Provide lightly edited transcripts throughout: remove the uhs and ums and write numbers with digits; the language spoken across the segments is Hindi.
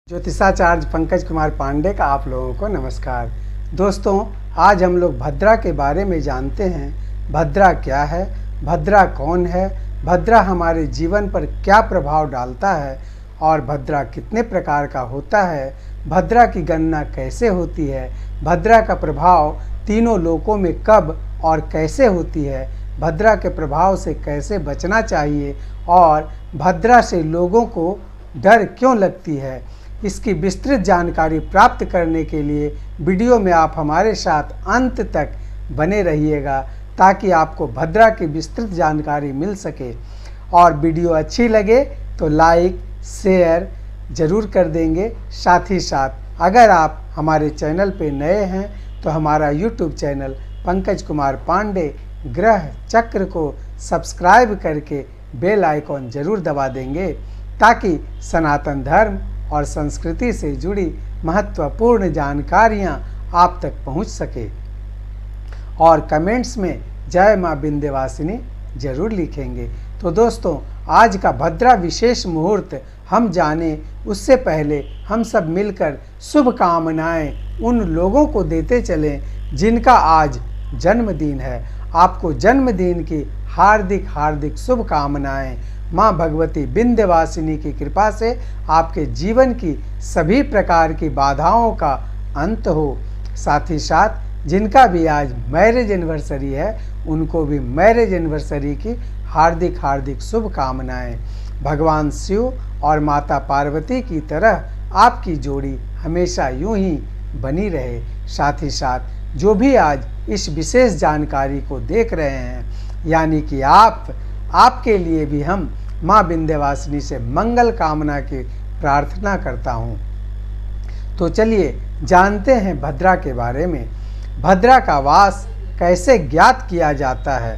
ज्योतिषाचार्य पंकज कुमार पांडे का आप लोगों को नमस्कार। दोस्तों, आज हम लोग भद्रा के बारे में जानते हैं। भद्रा क्या है, भद्रा कौन है, भद्रा हमारे जीवन पर क्या प्रभाव डालता है और भद्रा कितने प्रकार का होता है, भद्रा की गणना कैसे होती है, भद्रा का प्रभाव तीनों लोकों में कब और कैसे होती है, भद्रा के प्रभाव से कैसे बचना चाहिए और भद्रा से लोगों को डर क्यों लगती है, इसकी विस्तृत जानकारी प्राप्त करने के लिए वीडियो में आप हमारे साथ अंत तक बने रहिएगा ताकि आपको भद्रा की विस्तृत जानकारी मिल सके। और वीडियो अच्छी लगे तो लाइक शेयर ज़रूर कर देंगे। साथ ही साथ अगर आप हमारे चैनल पे नए हैं तो हमारा यूट्यूब चैनल पंकज कुमार पांडे ग्रह चक्र को सब्सक्राइब करके बेल आइकॉन ज़रूर दबा देंगे ताकि सनातन धर्म और संस्कृति से जुड़ी महत्वपूर्ण जानकारियां आप तक पहुंच सके। और कमेंट्स में जय मां विंध्यवासिनी जरूर लिखेंगे। तो दोस्तों, आज का भद्रा विशेष मुहूर्त हम जाने उससे पहले हम सब मिलकर शुभकामनाएं उन लोगों को देते चलें जिनका आज जन्मदिन है। आपको जन्मदिन की हार्दिक हार्दिक शुभकामनाएं। माँ भगवती विंध्यवासिनी की कृपा से आपके जीवन की सभी प्रकार की बाधाओं का अंत हो। साथ ही साथ जिनका भी आज मैरिज एनिवर्सरी है उनको भी मैरिज एनिवर्सरी की हार्दिक हार्दिक शुभकामनाएं। भगवान शिव और माता पार्वती की तरह आपकी जोड़ी हमेशा यूं ही बनी रहे। साथ ही साथ जो भी आज इस विशेष जानकारी को देख रहे हैं यानी कि आपके लिए भी हम माँ विंध्यवासिनी से मंगल कामना की प्रार्थना करता हूँ। तो चलिए जानते हैं भद्रा के बारे में। भद्रा का वास कैसे ज्ञात किया जाता है।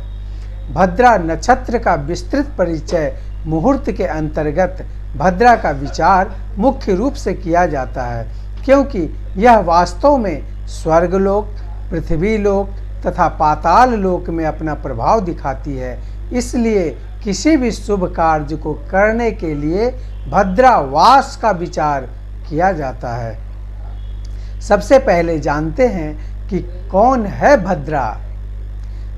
भद्रा नक्षत्र का विस्तृत परिचय मुहूर्त के अंतर्गत भद्रा का विचार मुख्य रूप से किया जाता है क्योंकि यह वास्तव में स्वर्गलोक, पृथ्वी लोक तथा पाताल लोक में अपना प्रभाव दिखाती है। इसलिए किसी भी शुभ कार्य को करने के लिए भद्रावास का विचार किया जाता है। सबसे पहले जानते हैं कि कौन है भद्रा।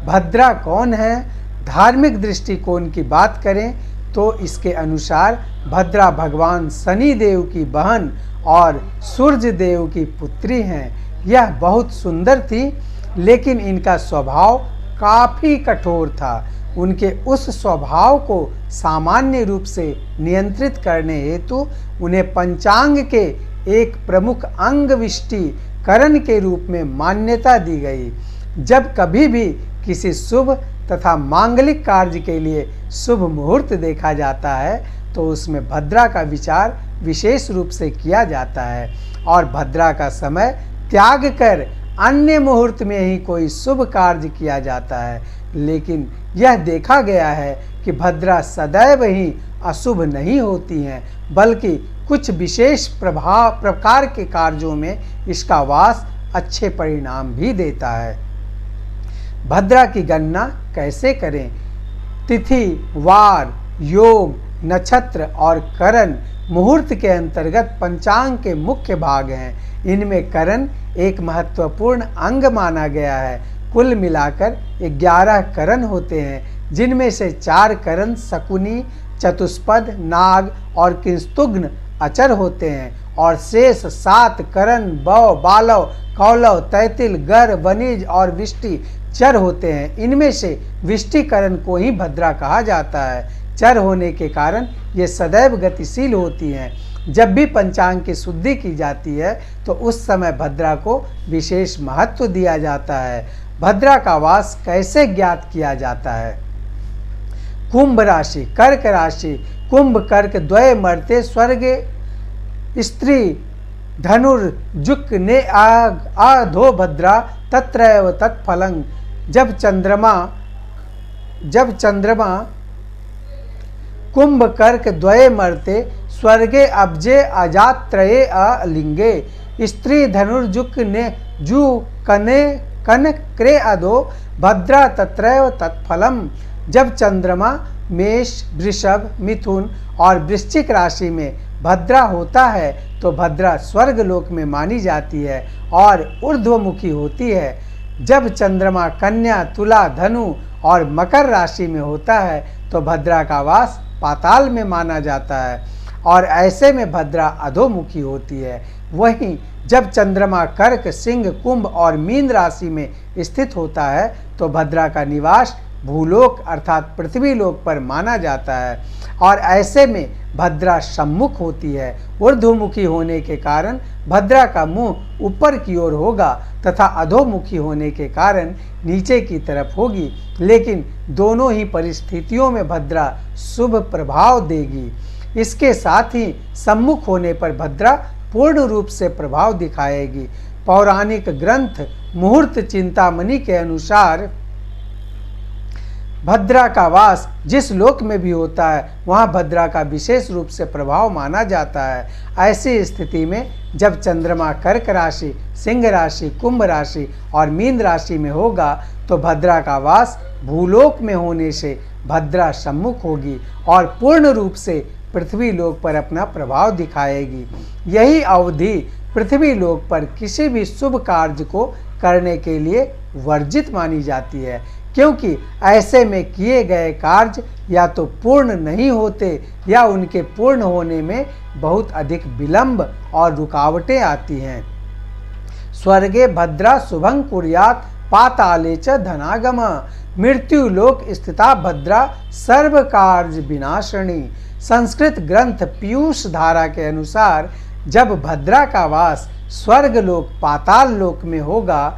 भद्रा कौन है? धार्मिक दृष्टिकोण की बात करें तो इसके अनुसार भद्रा भगवान शनि देव की बहन और सूर्य देव की पुत्री हैं। यह बहुत सुंदर थी लेकिन इनका स्वभाव काफ़ी कठोर था। उनके उस स्वभाव को सामान्य रूप से नियंत्रित करने हेतु उन्हें पंचांग के एक प्रमुख अंगविष्टि करण के रूप में मान्यता दी गई। जब कभी भी किसी शुभ तथा मांगलिक कार्य के लिए शुभ मुहूर्त देखा जाता है तो उसमें भद्रा का विचार विशेष रूप से किया जाता है और भद्रा का समय त्याग कर अन्य मुहूर्त में ही कोई शुभ कार्य किया जाता है। लेकिन यह देखा गया है कि भद्रा सदैव ही अशुभ नहीं होती हैं बल्कि कुछ विशेष प्रकार के कार्यों में इसका वास अच्छे परिणाम भी देता है। भद्रा की गणना कैसे करें? तिथि, वार, योग, नक्षत्र और करण मुहूर्त के अंतर्गत पंचांग के मुख्य भाग हैं। इनमें करण एक महत्वपूर्ण अंग माना गया है। कुल मिलाकर 11 करण होते हैं जिनमें से 4 करण शकुनी, चतुष्पद, नाग और किंस्तुग्न अचर होते हैं और शेष 7 करण बौ, बालव, कौलव, तैतिल, गर, वनिज और विष्टि चर होते हैं। इनमें से विष्टि करण को ही भद्रा कहा जाता है। चर होने के कारण ये सदैव गतिशील होती हैं। जब भी पंचांग की शुद्धि की जाती है तो उस समय भद्रा को विशेष महत्व दिया जाता है। भद्रा का वास कैसे ज्ञात किया जाता है? कुंभ राशि, कर्क राशि, कुंभ कर्क द्वय मर्ते स्वर्गे स्त्री धनुर्जुक ने आधो भद्रा तत्रैव तत्फलं। जब चंद्रमा कुंभ कर्क द्वये मर्ते स्वर्गे अब्जे अजात्रये अलिंगे स्त्री धनुर्जुक ने जू कन क्रे अधो भद्रा तत्रैव तत्फलम। जब चंद्रमा मेष, वृषभ, मिथुन और वृश्चिक राशि में भद्रा होता है तो भद्रा स्वर्ग लोक में मानी जाती है और ऊर्ध्वमुखी होती है। जब चंद्रमा कन्या, तुला, धनु और मकर राशि में होता है तो भद्रा का वास पाताल में माना जाता है और ऐसे में भद्रा अधोमुखी होती है। वहीं जब चंद्रमा कर्क, सिंह, कुंभ और मीन राशि में स्थित होता है तो भद्रा का निवास भूलोक अर्थात पृथ्वी लोक पर माना जाता है और ऐसे में भद्रा सम्मुख होती है। ऊर्ध्वमुखी होने के कारण भद्रा का मुंह ऊपर की ओर होगा तथा अधोमुखी होने के कारण नीचे की तरफ होगी, लेकिन दोनों ही परिस्थितियों में भद्रा शुभ प्रभाव देगी। इसके साथ ही सम्मुख होने पर भद्रा पूर्ण रूप से प्रभाव दिखाएगी। पौराणिक ग्रंथ मुहूर्त चिंतामणि के अनुसार भद्रा का वास जिस लोक में भी होता है वहाँ भद्रा का विशेष रूप से प्रभाव माना जाता है। ऐसी स्थिति में जब चंद्रमा कर्क राशि, सिंह राशि, कुंभ राशि और मीन राशि में होगा तो भद्रा का वास भूलोक में होने से भद्रा सम्मुख होगी और पूर्ण रूप से पृथ्वी लोक पर अपना प्रभाव दिखाएगी। यही अवधि पृथ्वी लोक पर किसी भी शुभ कार्य को करने के लिए वर्जित मानी जाती है, क्योंकि ऐसे में किए गए कार्य या तो पूर्ण नहीं होते या उनके पूर्ण होने में बहुत अधिक विलंब और रुकावटें आती हैं। स्वर्गे भद्रा शुभं कुर्यात् पाताले च धनागम, मृत्यु लोक स्थिता भद्रा सर्व कार्य विनाशिनी। संस्कृत ग्रंथ पीयूष धारा के अनुसार जब भद्रा का वास स्वर्ग लोक पाताल लोक में होगा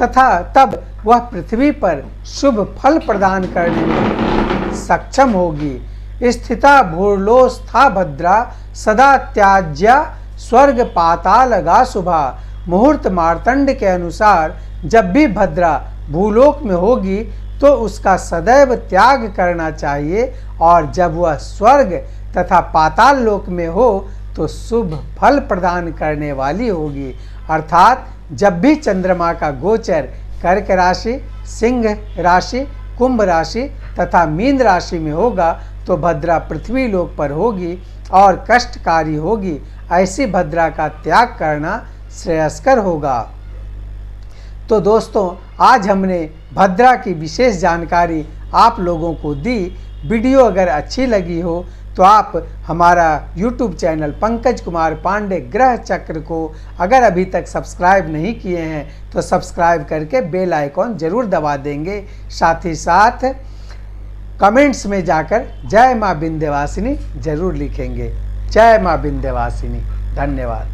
तथा तब वह पृथ्वी पर शुभ फल प्रदान करने में सक्षम होगी। स्थिता भूर्लोस्था भद्रा सदा त्याज्या स्वर्ग पाताल गा शुभा। मुहूर्त मार्तंड के अनुसार जब भी भद्रा भूलोक में होगी तो उसका सदैव त्याग करना चाहिए और जब वह स्वर्ग तथा पाताल लोक में हो तो शुभ फल प्रदान करने वाली होगी। अर्थात जब भी चंद्रमा का गोचर कर्क राशि, सिंह राशि, कुंभ राशि तथा मीन राशि में होगा तो भद्रा पृथ्वी लोक पर होगी और कष्टकारी होगी। ऐसी भद्रा का त्याग करना श्रेयस्कर होगा। तो दोस्तों, आज हमने भद्रा की विशेष जानकारी आप लोगों को दी। वीडियो अगर अच्छी लगी हो तो आप हमारा YouTube चैनल पंकज कुमार पांडे ग्रह चक्र को अगर अभी तक सब्सक्राइब नहीं किए हैं तो सब्सक्राइब करके बेल आइकॉन ज़रूर दबा देंगे। साथ ही साथ कमेंट्स में जाकर जय माँ विंध्यवासिनी ज़रूर लिखेंगे। जय माँ विंध्यवासिनी। धन्यवाद।